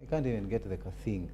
I can't even get the thing.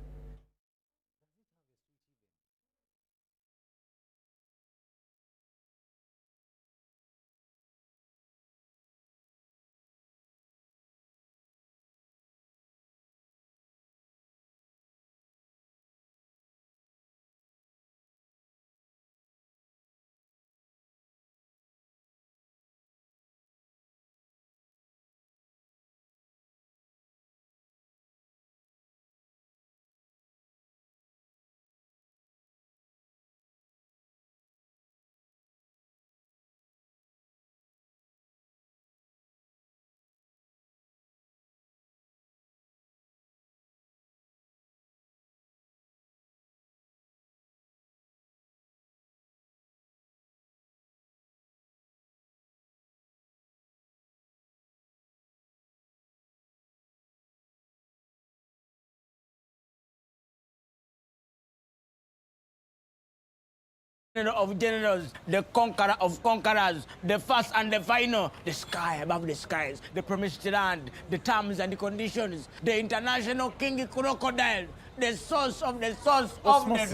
Of generals, the conqueror of conquerors, the first and the final, the sky above the skies, the promised land, the terms and the conditions, the international king crocodile, the source of the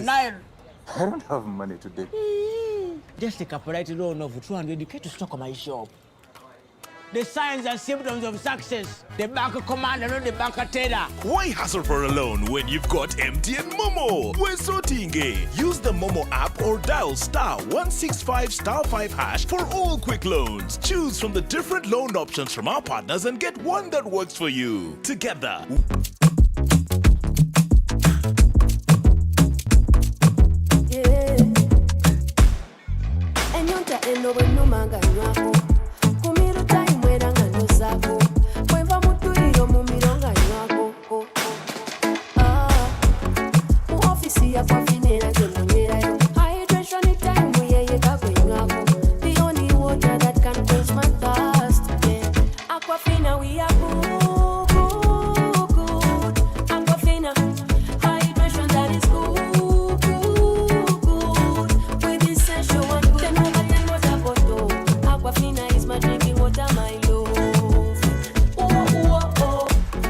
Nile. I don't have money today. Just take a polite loan of 200k to stock my shop. The signs and symptoms of success, the bank commander, not the bank teller. Why hassle for a loan when you've got MTN Momo? We're sorting it. Use the Momo app or dial *165*5# for all quick loans. Choose from the different loan options from our partners and get one that works for you. Together.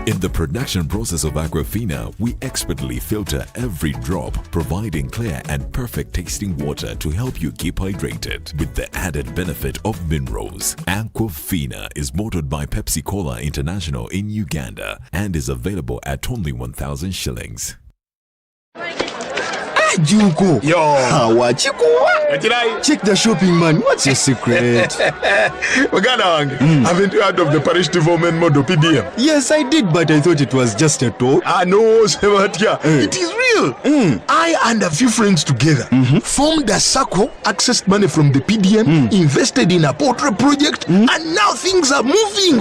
In the production process of Aquafina, we expertly filter every drop, providing clear and perfect tasting water to help you keep hydrated with the added benefit of minerals. Aquafina is bottled by Pepsi Cola International in Uganda and is available at only 1,000 shillings. Junko. Yo. Check the shopping, man. What's your secret? Haven't you heard of the Parish Development Model PDM? Yes, I did, but I thought it was just a talk. No, Sebatia. It is real. I and a few friends together formed a circle, accessed money from the PDM, invested in a portrait project, and now things are moving.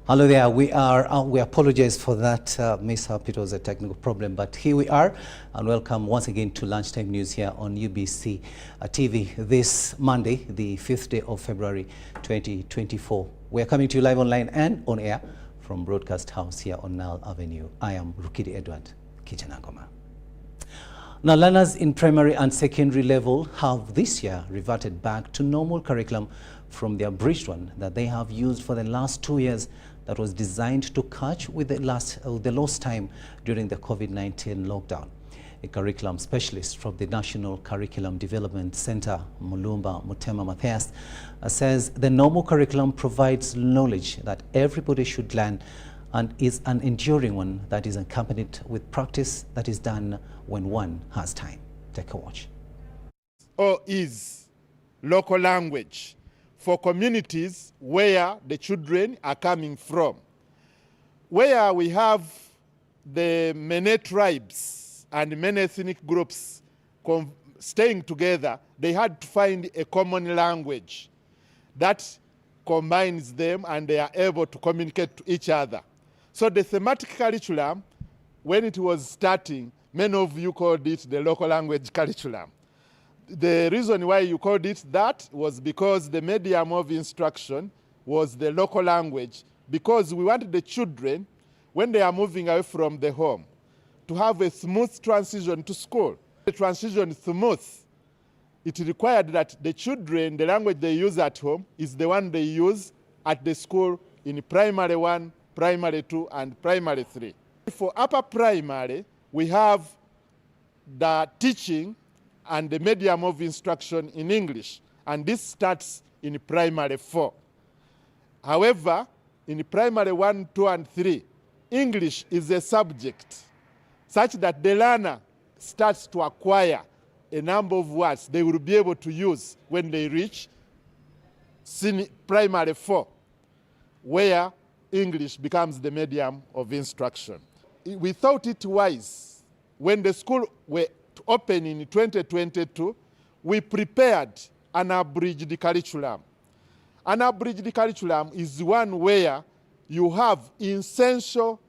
Hello there. We apologize for that mishap. It was a technical problem, but here we are, and welcome once again to Lunchtime News here on UBC TV this Monday, the 5th day of February 2024. We are coming to you live online and on air from Broadcast House here on Nile Avenue. I am Rukidi Edward Kichanangoma. Now, learners in primary and secondary level have this year reverted back to normal curriculum from the abridged one that they have used for the last 2 years, that was designed to catch with the lost time during the COVID-19 lockdown. A curriculum specialist from the National Curriculum Development Center, Mulumba Mutema Matthias, says the normal curriculum provides knowledge that everybody should learn and is an enduring one that is accompanied with practice that is done when one has time. Take a watch. Or is local language for communities where the children are coming from. Where we have the many tribes and many ethnic groups staying together, they had to find a common language that combines them and they are able to communicate to each other. So the thematic curriculum, when it was starting, many of you called it the local language curriculum. The reason why you called it that was because the medium of instruction was the local language, because we wanted the children, when they are moving away from the home, to have a smooth transition to school. The transition smooth. It required that the children, the language they use at home is the one they use at the school in primary 1, primary 2, and primary 3. For upper primary, we have the teaching and the medium of instruction in English, and this starts in primary 4. However, in primary 1, 2, and 3, English is a subject such that the learner starts to acquire a number of words they will be able to use when they reach primary 4, where English becomes the medium of instruction. We thought it wise, when the school were to open in 2022, we prepared an abridged curriculum. An abridged curriculum is one where you have essential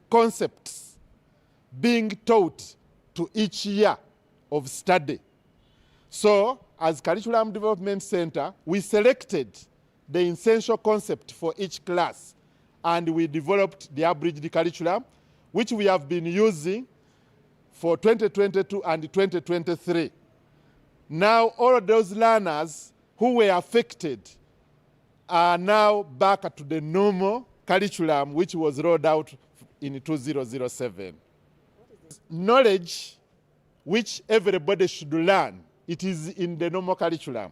concepts being taught to each year of study. So, as Curriculum Development Center, we selected the essential concept for each class, and we developed the abridged curriculum, which we have been using for 2022 and 2023. Now, all of those learners who were affected are now back to the normal curriculum, which was rolled out in 2007. Knowledge which everybody should learn, it is in the normal curriculum.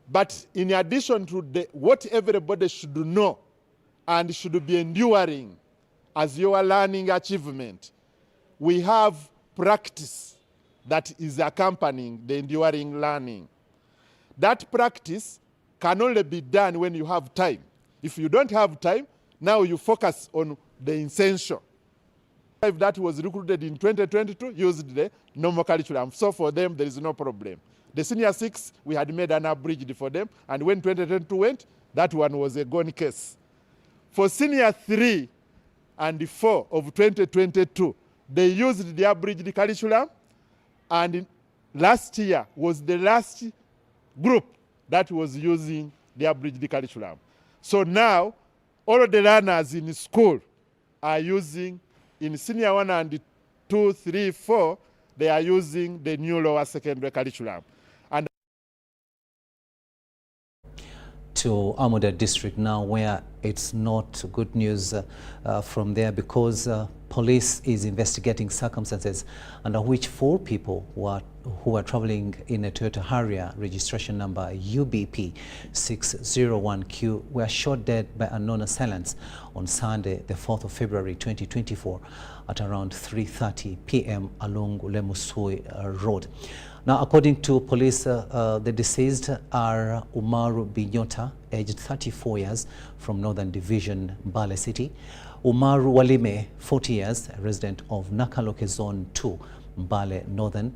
But in addition to what everybody should know and should be enduring as your learning achievement, we have practice that is accompanying the enduring learning. That practice can only be done when you have time. If you don't have time, now you focus on the essential. If that was recruited in 2022, used the normal curriculum. So for them, there is no problem. The senior 6, we had made an abridged for them, and when 2022 went, that one was a gone case. For senior 3 and 4 of 2022, they used the abridged curriculum, and last year was the last group that was using the abridged curriculum. So now, all of the learners in school are using, in senior 1 and 2, 3, 4, they are using the new lower secondary curriculum. And to Amuda district now, where it's not good news from there, because police is investigating circumstances under which 4 people who are traveling in a Toyota Harrier registration number UBP 601Q were shot dead by unknown assailants on Sunday, the 4th of February 2024 at around 3:30 p.m. along Lemusui Road. Now, according to police, the deceased are Umaru Binyota, aged 34 years, from Northern Division, Mbale City; Umaru Walime, 40 years, a resident of Nakaloke Zone 2, Mbale Northern;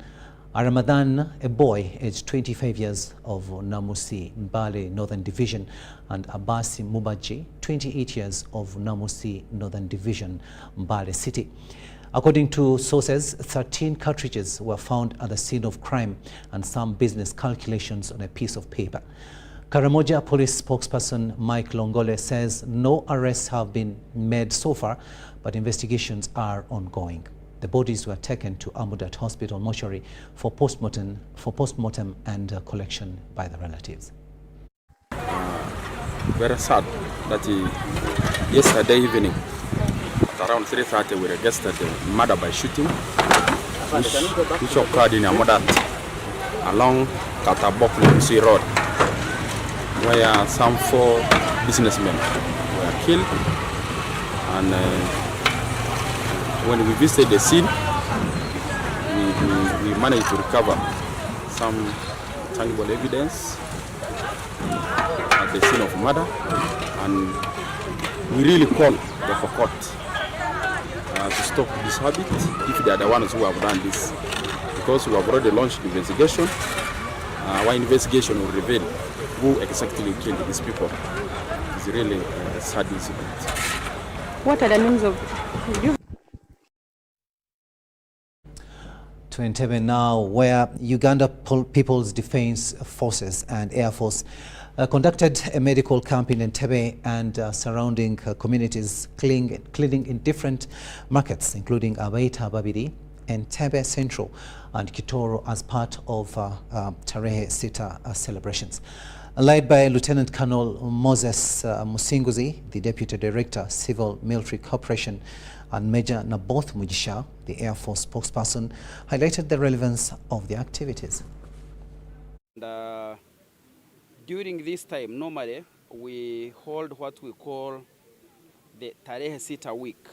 Ramadan, a boy, aged 25 years, of Namusi, Mbale Northern Division; and Abasi Mubaji, 28 years, of Namusi Northern Division, Mbale City. According to sources, 13 cartridges were found at the scene of crime and some business calculations on a piece of paper. Karamoja Police spokesperson Mike Longole says no arrests have been made so far, but investigations are ongoing. The bodies were taken to Amudat Hospital mortuary for postmortem and collection by the relatives. Very sad that yesterday evening, at around 3:30, we registered a murder by shooting, which occurred in Amudat along Katabok Road, where some 4 businessmen were killed. And when we visited the scene, we managed to recover some tangible evidence at the scene of murder, and we really call the court to stop this habit if they are the ones who have done this, because we have already launched the investigation. Our investigation will reveal who exactly killed these people. It's really a sad incident. What are the names of you? To Entebbe now, where Uganda People's Defense Forces and Air Force conducted a medical camp in Entebbe and surrounding communities, cleaning in different markets, including Abaita Babidi, Entebbe Central and Kitoro as part of Tarehe Sita celebrations. Led by Lieutenant Colonel Moses Musinguzi, the Deputy Director, Civil Military Corporation, and Major Naboth Mujisha, the Air Force spokesperson, highlighted the relevance of the activities. And, during this time, normally, we hold what we call the Tarehe Sita week.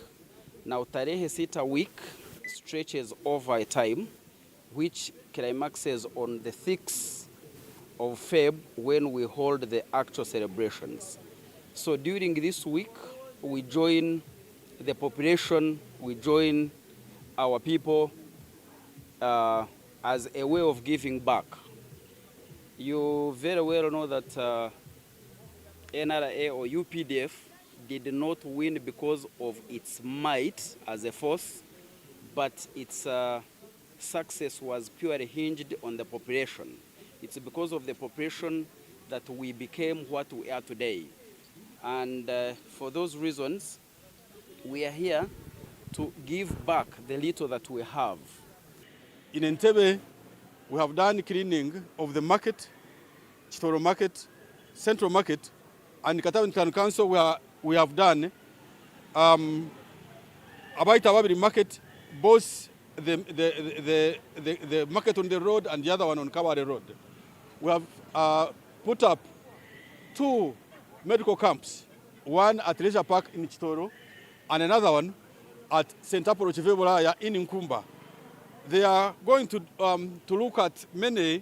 Now, Tarehe Sita week stretches over a time, which climaxes on the 6th of Feb when we hold the actual celebrations. So during this week, we join the population, we join our people as a way of giving back. You very well know that NRA or UPDF did not win because of its might as a force, but its success was purely hinged on the population. It's because of the population that we became what we are today. And for those reasons, we are here to give back the little that we have. In Entebbe, we have done cleaning of the market, Chitoro Market, Central Market, and Katavi Town Council where we have done Abaita Wabiri Market, both the market on the road and the other one on Kaware Road. We have put up 2 medical camps, one at Leisure Park in Chitoro and another one at St. Apollo Chivebolaya in Nkumba. They are going to look at many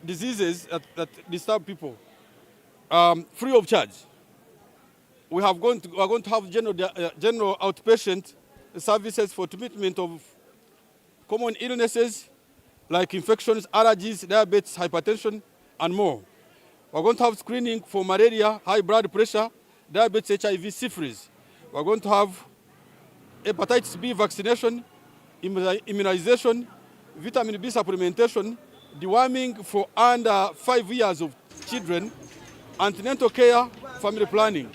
diseases that disturb people free of charge. We are going to have general outpatient services for treatment of common illnesses like infections, allergies, diabetes, hypertension, and more. We're going to have screening for malaria, high blood pressure, diabetes, HIV, syphilis. We're going to have hepatitis B vaccination, immunization, vitamin B supplementation, deworming for under 5 years of children, antenatal care, family planning.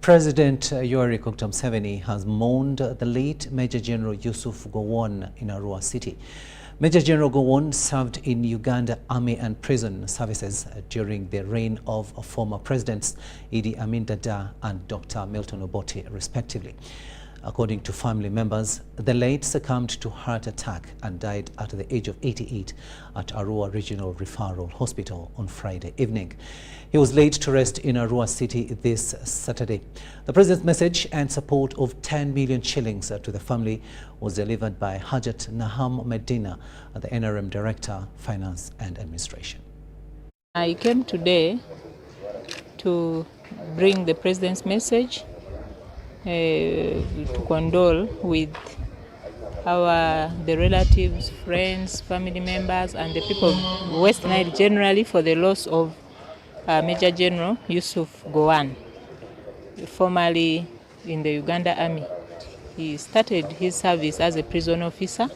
President Yoweri Museveni has mourned the late Major General Yusuf Gowon in Arua City. Major General Gowon served in Uganda Army and Prison Services during the reign of former presidents Idi Amin Dada and Dr. Milton Obote, respectively. According to family members, the late succumbed to heart attack and died at the age of 88 at Arua Regional Referral Hospital on Friday evening. He was laid to rest in Arua City this Saturday. The president's message and support of 10 million shillings to the family was delivered by Hajat Naham Medina, the NRM Director, Finance and Administration. I came today to bring the president's message to condole with the relatives, friends, family members, and the people of West Nile generally for the loss of Major General Yusuf Gowon, formerly in the Uganda Army. He started his service as a prison officer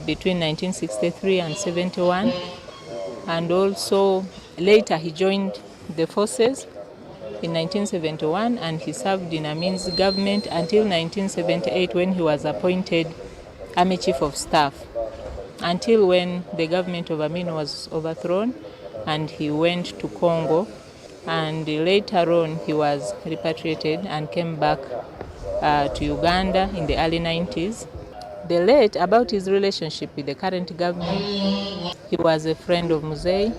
between 1963 and 71, and also later he joined the forces in 1971, and he served in Amin's government until 1978 when he was appointed Army Chief of Staff, until when the government of Amin was overthrown and he went to Congo, and later on he was repatriated and came back to Uganda in the early 90s. The late, about his relationship with the current government, he was a friend of Muzei.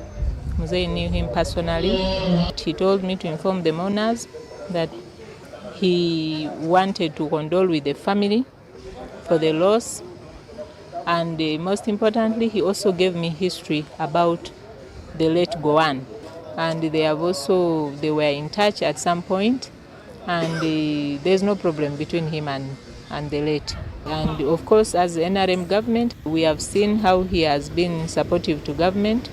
Muzei knew him personally. He told me to inform the mourners that he wanted to condole with the family for the loss, and most importantly, he also gave me history about the late Gowon, and they were in touch at some point, and there's no problem between him and the late. And of course, as the NRM government, we have seen how he has been supportive to government,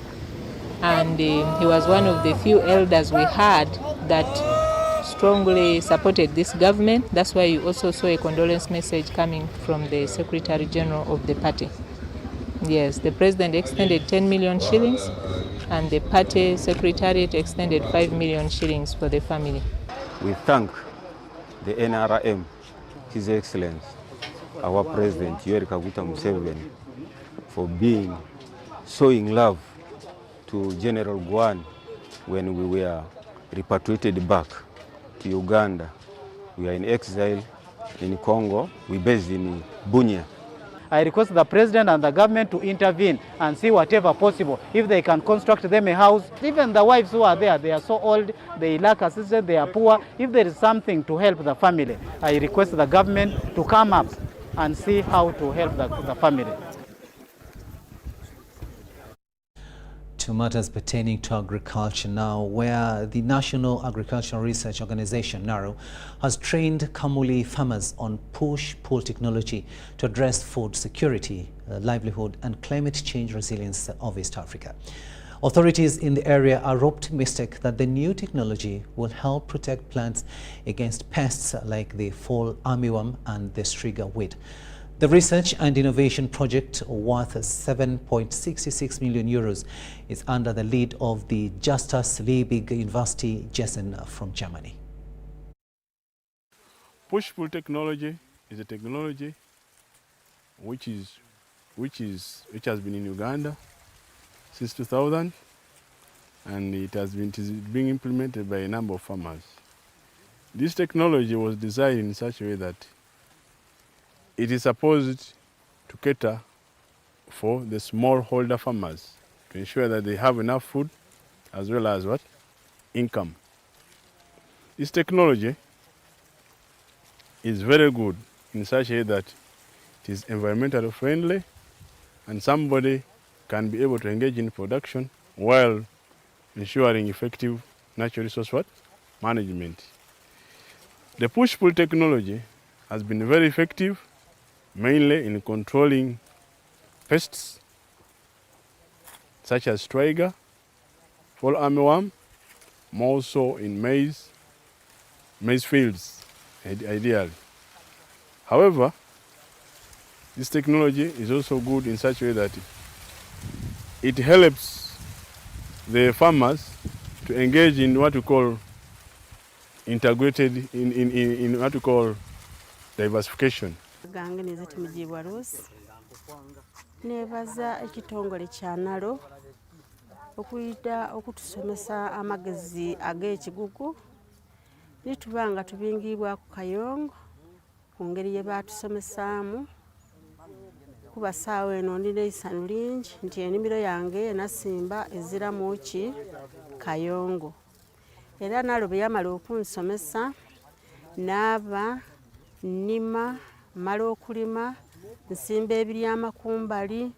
and he was one of the few elders we had that strongly supported this government. That's why you also saw a condolence message coming from the Secretary General of the party. Yes, the President extended 10 million shillings, and the party secretariat extended 5 million shillings for the family. We thank the NRM, His Excellency, our President, Yoweri Kaguta Museveni, for showing love to General Gwan when we were repatriated back to Uganda. We are in exile in Congo. We based in Bunia. I request the president and the government to intervene and see whatever possible. If they can construct them a house, even the wives who are there, they are so old, they lack assistance, they are poor. If there is something to help the family, I request the government to come up and see how to help the family. To matters pertaining to agriculture now, where the National Agricultural Research Organization, NARO, has trained Kamuli farmers on push-pull technology to address food security, livelihood and climate change resilience of East Africa. Authorities in the area are optimistic that the new technology will help protect plants against pests like the fall armyworm and the striga weed. The research and innovation project, worth 7.66 million euros, is under the lead of the Justus Liebig University, Jessen, from Germany. Push-pull technology is a technology which has been in Uganda since 2000, and it is being implemented by a number of farmers. This technology was designed in such a way that it is supposed to cater for the smallholder farmers to ensure that they have enough food as well as what? Income. This technology is very good in such a way that it is environmentally friendly and somebody can be able to engage in production while ensuring effective natural resource management. The push-pull technology has been very effective, mainly in controlling pests such as striga, fall armyworm, more so in maize fields, ideally. However, this technology is also good in such a way that it helps the farmers to engage in what we call integrated, in what we call diversification. Gange neziti mujibwa Rose nebaza ekitongole kya NARO okuyita okutusomesa amagezi ag'ekigugu nitubanga tubingibwa ku kayongo ku ngeri ye batusomesaamu kuba saawa eno ndina essanyu lingi nti ennimiro yange nasimba eziramu ki kayongo era NARO bwe yamala okunsomesa naaba nnima mala okulima nsimba ebiryamakumbali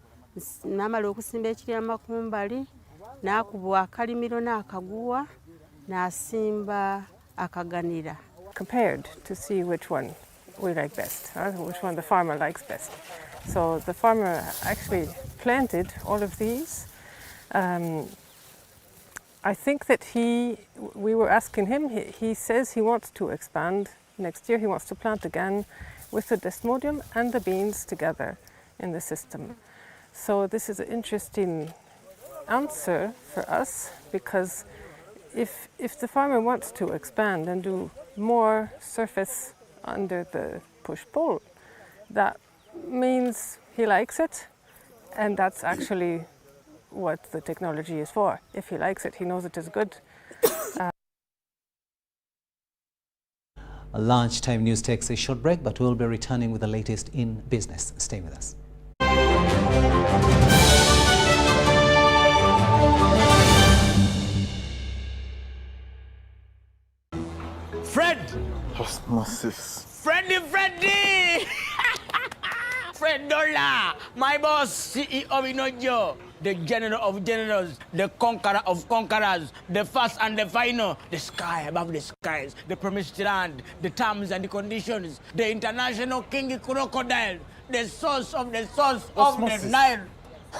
namala okusimba ekiryamakumbali nakubwa akalimiro n'akaguwa nasimba akaganira. Compared to see which one we like best, which one the farmer likes best. So the farmer actually planted all of these. I think that we were asking him, he says he wants to expand. Next year he wants to plant again with the desmodium and the beans together in the system. So this is an interesting answer for us, because if the farmer wants to expand and do more surface under the push-pull, that means he likes it, and that's actually what the technology is for. If he likes it, he knows it is good. A lunchtime news takes a short break, but we'll be returning with the latest in business. Stay with us. Fred! Osmosis. Freddy! Fred Dollar, my boss, CEO Inojo, the general of generals, the conqueror of conquerors, the first and the final, the sky above the skies, the promised land, the terms and the conditions, the international king crocodile, the source of the Nile.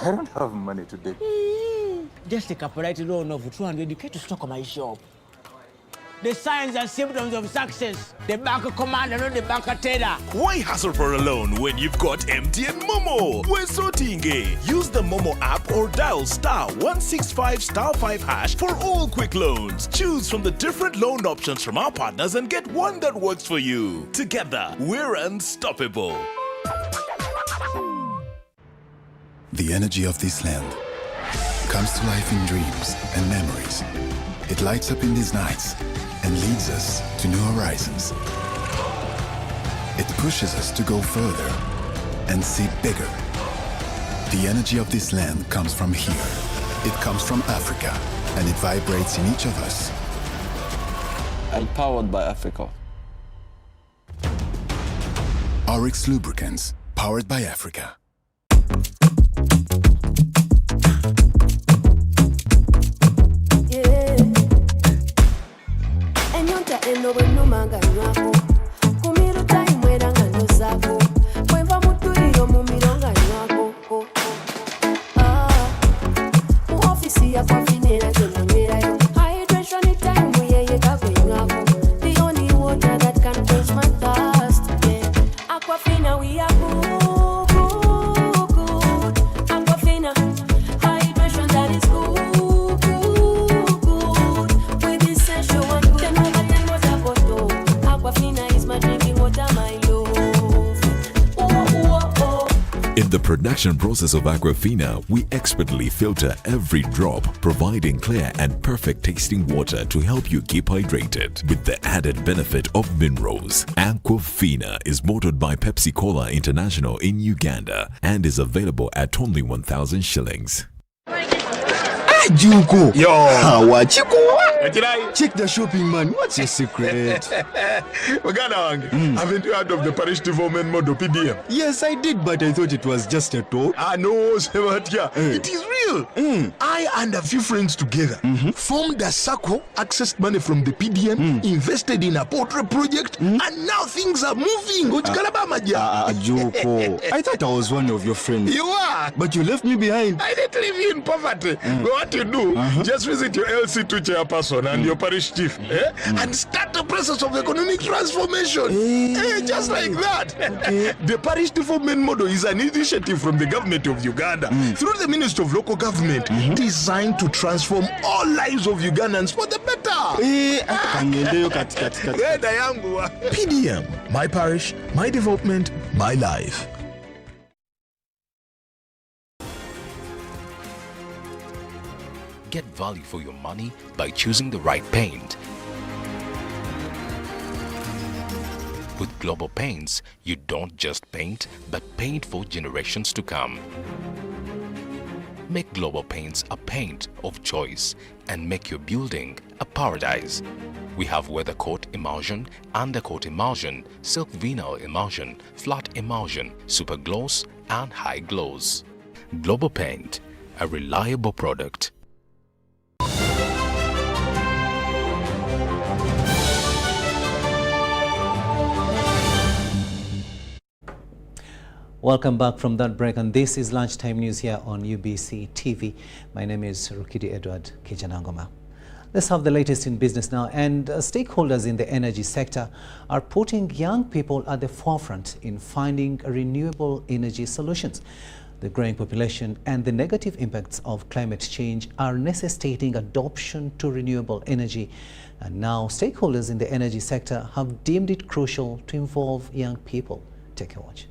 I don't have money today. Just take a polite loan of 200k to stock my shop. the signs and symptoms of success. The bank commander, not the bank teller. Why hassle for a loan when you've got MTN Momo? We're Sotinge. Use the Momo app or dial *165*5# for all quick loans. Choose from the different loan options from our partners and get one that works for you. Together, we're unstoppable. The energy of this land comes to life in dreams and memories. It lights up in these nights and leads us to new horizons. It pushes us to go further and see bigger. The energy of this land comes from here. It comes from Africa, and it vibrates in each of us. Empowered by Africa. Oryx Lubricants, powered by Africa. In the production process of Aquafina, we expertly filter every drop, providing clear and perfect tasting water to help you keep hydrated with the added benefit of minerals. Aquafina is bottled by Pepsi Cola International in Uganda and is available at only 1,000 shillings. Juko. Yo. Wachiko. Check the shopping, man. What's your secret? Haven't you heard of the parish development model PDM? Yes, I did, but I thought it was just a talk. No, Sebatia. It is real. I and a few friends together formed a circle, accessed money from the PDM, invested in a portrait project, and now things are moving. Juko. I thought I was one of your friends. You are. But you left me behind. I didn't leave you in poverty. What you do, just visit your LC2 chairperson and your parish chief and start the process of economic transformation. Just like that. The parish development model is an initiative from the government of Uganda through the Ministry of Local Government designed to transform all lives of Ugandans for the better. PDM, my parish, my development, my life. Get value for your money by choosing the right paint. With Global Paints, you don't just paint, but paint for generations to come. Make Global Paints a paint of choice and make your building a paradise. We have weather coat emulsion, undercoat emulsion, silk vinyl emulsion, flat emulsion, super gloss, and high gloss. Global Paint, a reliable product. Welcome back from that break, and this is Lunchtime News here on UBC TV. My name is Rukidi Edward Kijanangoma. Let's have the latest in business now, and stakeholders in the energy sector are putting young people at the forefront in finding renewable energy solutions. The growing population and the negative impacts of climate change are necessitating adoption to renewable energy. And now stakeholders in the energy sector have deemed it crucial to involve young people. Take a watch.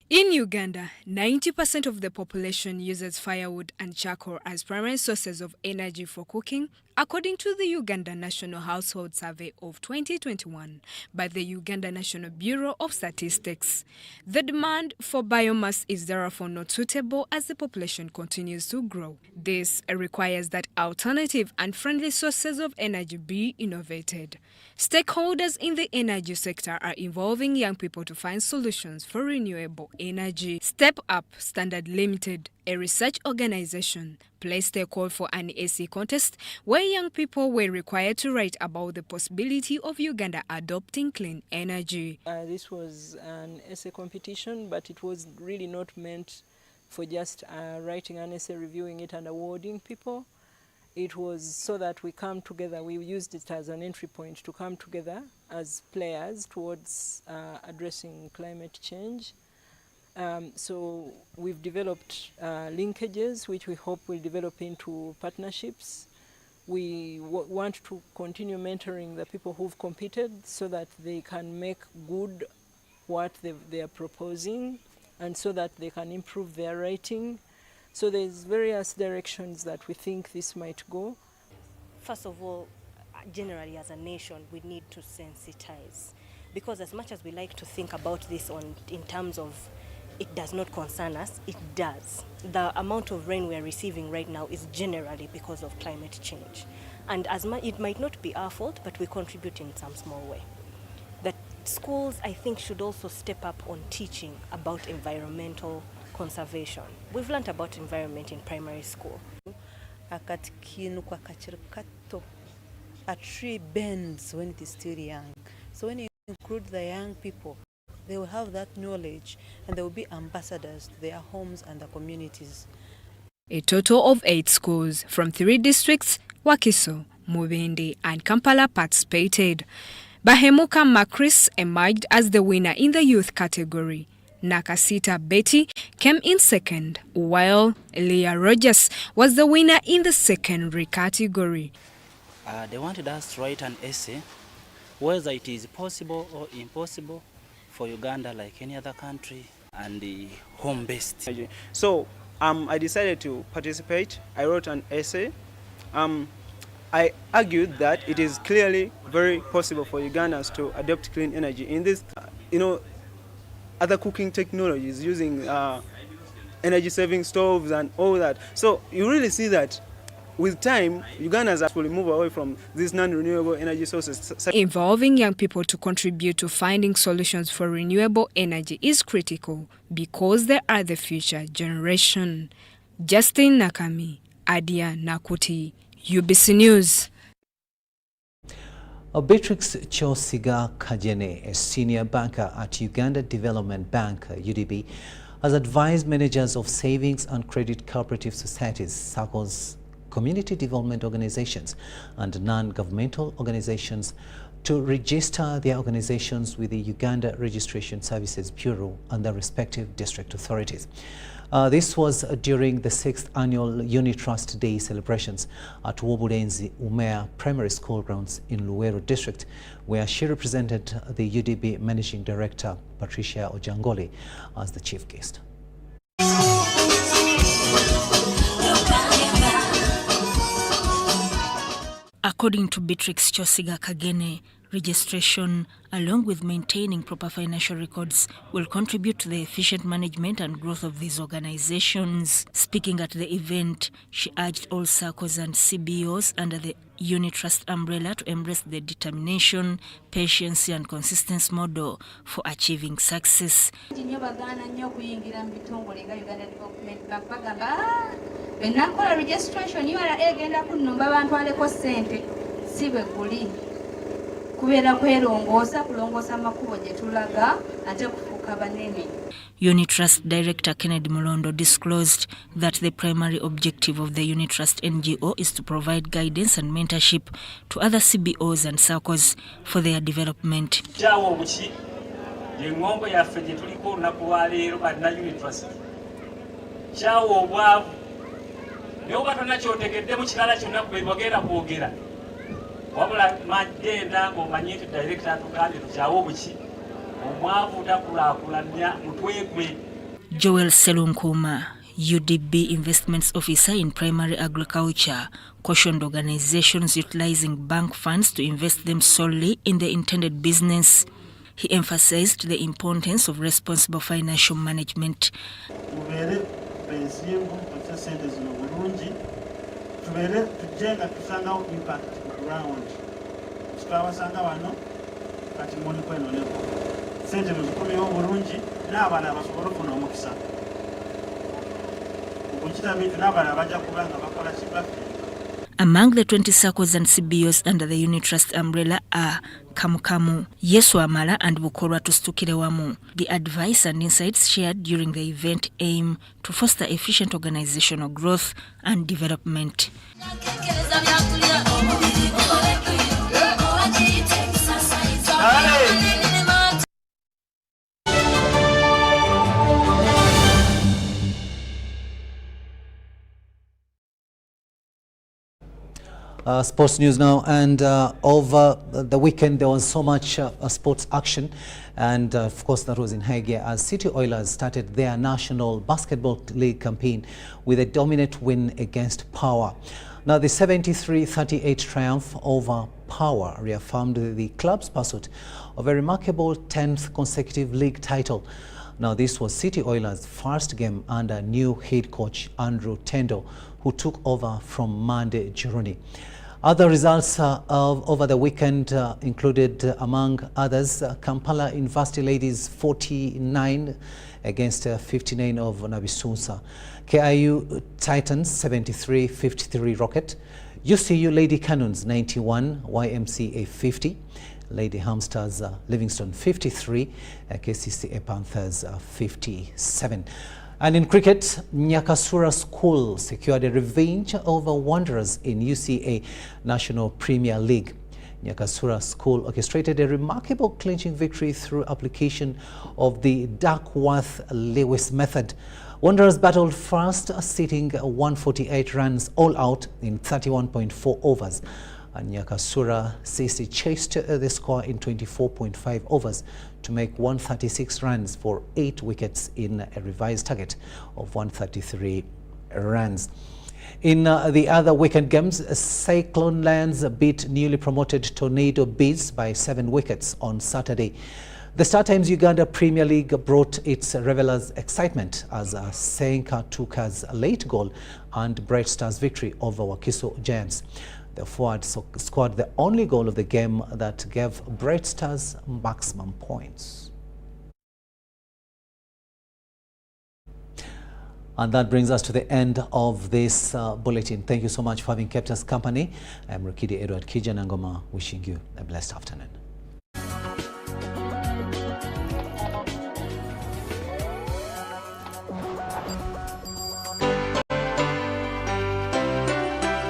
In Uganda, 90% of the population uses firewood and charcoal as primary sources of energy for cooking, according to the Uganda National Household Survey of 2021 by the Uganda National Bureau of Statistics. The demand for biomass is therefore not suitable as the population continues to grow. This requires that alternative and friendly sources of energy be innovated. Stakeholders in the energy sector are involving young people to find solutions for renewable energy. Step Up Standard Limited, a research organization, placed a call for an essay contest where young people were required to write about the possibility of Uganda adopting clean energy. This was an essay competition, but it was really not meant for just writing an essay, reviewing it and awarding people. It was so that we come together. We used it as an entry point to come together as players towards addressing climate change. So we've developed linkages, which we hope will develop into partnerships. We want to continue mentoring the people who've competed so that they can make good what they are proposing and so that they can improve their rating. So there's various directions that we think this might go. First of all, generally as a nation, we need to sensitize, because as much as we like to think about this in terms of it does not concern us, it does. The amount of rain we're receiving right now is generally because of climate change. And it might not be our fault, but we contribute in some small way. The schools, I think, should also step up on teaching about environmental conservation. We've learned about environment in primary school. A tree bends when it is still young. So when you include the young people, they will have that knowledge and they will be ambassadors to their homes and their communities. A total of 8 schools from 3 districts, Wakiso, Mubindi and Kampala, participated. Bahemuka Makris emerged as the winner in the youth category. Nakasita Betty came in second, while Leah Rogers was the winner in the secondary category. They wanted us to write an essay, whether it is possible or impossible for Uganda, like any other country, and the home-based. So I decided to participate. I wrote an essay. I argued that it is clearly very possible for Ugandans to adopt clean energy in this, other cooking technologies using energy-saving stoves and all that. So you really see that with time, Ugandans actually move away from these non-renewable energy sources. Involving young people to contribute to finding solutions for renewable energy is critical because they are the future generation. Justin Nakami, Adia Nakuti, UBC News. Beatrix Chosiga Kajene, a senior banker at Uganda Development Bank, UDB, has advised managers of savings and credit cooperative societies, SACCOs, community development organizations and non-governmental organizations to register their organizations with the Uganda Registration Services Bureau and their respective district authorities. This was during the 6th annual Unitrust Day celebrations at Wobulenzi Umea Primary School grounds in Luweero District, where she represented the UDB Managing Director Patricia Ojangoli as the chief guest. According to Beatrix Chosiga Kagene, registration, along with maintaining proper financial records, will contribute to the efficient management and growth of these organizations. Speaking at the event, she urged all SACCOs and CBOs under the Unitrust umbrella to embrace the determination, patience and consistency model for achieving success. Registration Unitrust Director Kennedy Mulondo disclosed that the primary objective of the Unitrust NGO is to provide guidance and mentorship to other CBOs and SACCOs for their development. Joel Selunkuma, UDB Investments Officer in Primary Agriculture, cautioned organizations utilizing bank funds to invest them solely in the intended business. He emphasized the importance of responsible financial management. Among the 20 SACCOs and CBOs under the Unit Trust umbrella are Kamukamu, Yesu Amala and Bukorwa Tustukirewamu. The advice and insights shared during the event aim to foster efficient organizational growth and development. Sports news now, and over the weekend there was so much sports action, and of course that was in Hague as City Oilers started their National Basketball League campaign with a dominant win against Power. Now the 73-38 triumph over Power reaffirmed the club's pursuit of a remarkable 10th consecutive league title. Now this was City Oilers' first game under new head coach Andrew Tendo, who took over from Mande Jironi. Other results over the weekend included, among others, Kampala University Ladies 49 against 59 of Nabisunsa. KIU Titans 73-53 Rocket. UCU Lady Cannons 91, YMCA 50. Lady Hamsters Livingston 53, KCCA Panthers 57. And in cricket, Nyakasura School secured a revenge over Wanderers in UCA National Premier League. Nyakasura School orchestrated a remarkable clinching victory through application of the Duckworth-Lewis method. Wanderers battled first, sitting 148 runs all out in 31.4 overs. And Nyakasura Sisi chased the score in 24.5 overs to make 136 runs for 8 wickets in a revised target of 133 runs. In the other weekend games, Cyclone Lions beat newly promoted Tornado Bees by 7 wickets on Saturday. The Star Times Uganda Premier League brought its revelers excitement as Senka Tuka's late goal and Bright Stars' victory over Wakiso Giants. The forward scored the only goal of the game that gave Bright Stars maximum points. And that brings us to the end of this bulletin. Thank you so much for having kept us company. I'm Rukidi Edward Kijanangoma, wishing you a blessed afternoon.